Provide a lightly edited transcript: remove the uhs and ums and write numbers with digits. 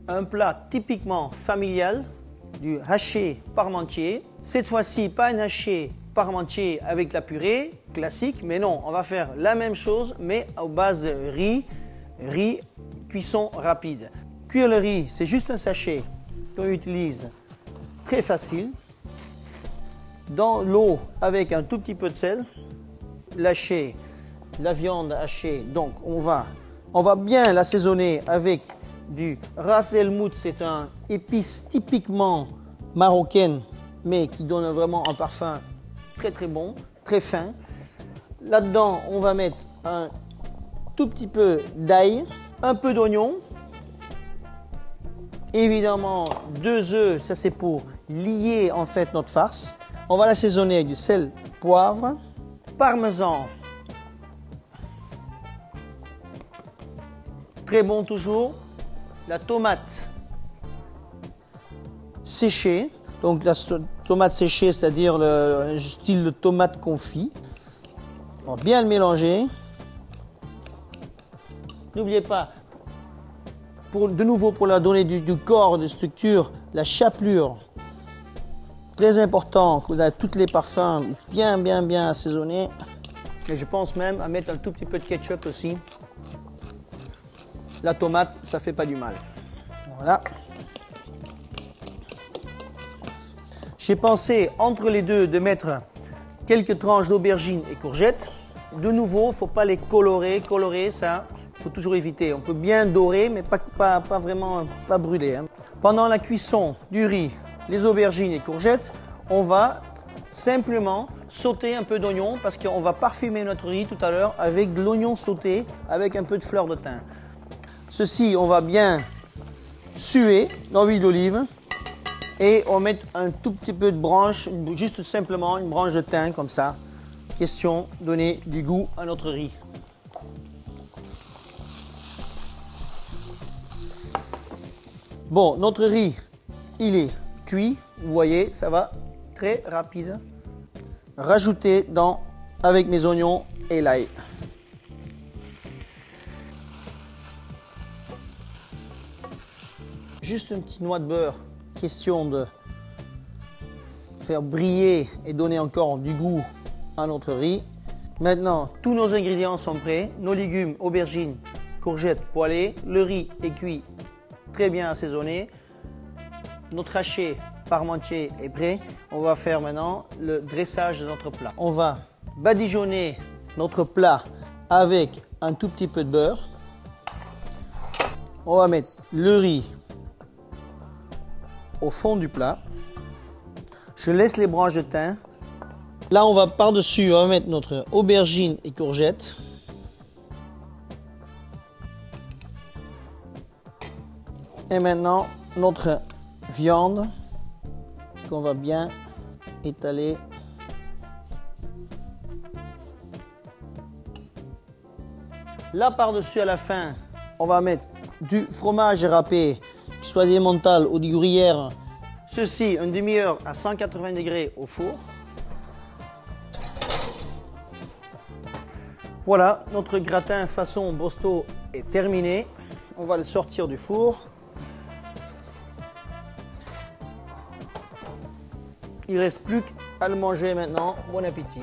un plat typiquement familial, du haché parmentier. Cette fois-ci, pas un haché parmentier avec la purée classique, mais non, on va faire la même chose, mais à base de riz, cuisson rapide. Cuire le riz, c'est juste un sachet qu'on utilise, très facile. Dans l'eau avec un tout petit peu de sel, lâcher la viande hachée, donc on va bien l'assaisonner avec du ras el hanout, c'est un épice typiquement marocaine, mais qui donne vraiment un parfum très très bon, très fin. Là-dedans, on va mettre un tout petit peu d'ail, un peu d'oignon, évidemment 2 œufs, ça c'est pour lier en fait notre farce. On va l'assaisonner avec du sel, poivre, parmesan, très bon toujours, la tomate séchée, donc la tomate séchée, c'est-à-dire le style de tomate confit. On va bien le mélanger. N'oubliez pas, de nouveau pour la donner du corps, de structure, la chapelure. Très important que vous avez tous les parfums bien assaisonnés. Et je pense même à mettre un tout petit peu de ketchup aussi. La tomate, ça fait pas du mal. Voilà. J'ai pensé entre les deux de mettre quelques tranches d'aubergines et courgettes. De nouveau, il ne faut pas les colorer. Colorer, ça, il faut toujours éviter. On peut bien dorer, mais pas vraiment pas brûler. Hein. Pendant la cuisson du riz, les aubergines et courgettes, on va simplement sauter un peu d'oignon parce qu'on va parfumer notre riz tout à l'heure avec de l'oignon sauté avec un peu de fleur de thym. Ceci, on va bien suer dans l'huile d'olive et on met un tout petit peu de branche, juste simplement une branche de thym comme ça. Question de donner du goût à notre riz. Bon, notre riz, il est cuit. Vous voyez, ça va très rapide. Rajouter avec mes oignons et l'ail. Juste une petite noix de beurre, question de faire briller et donner encore du goût à notre riz. Maintenant, tous nos ingrédients sont prêts. Nos légumes, aubergines, courgettes poêlées. Le riz est cuit, très bien assaisonné. Notre haché parmentier est prêt. On va faire maintenant le dressage de notre plat. On va badigeonner notre plat avec un tout petit peu de beurre. On va mettre le riz au fond du plat. Je laisse les branches de thym. Là, on va par-dessus, on va mettre notre aubergine et courgettes. Et maintenant, notre viande qu'on va bien étaler. Là, par-dessus, à la fin, on va mettre du fromage râpé, qu'il soit du Emmental ou du gruyère. Ceci, une demi-heure à 180 degrés au four. Voilà, notre gratin façon Bosto est terminé. On va le sortir du four. Il ne reste plus qu'à le manger maintenant. Bon appétit.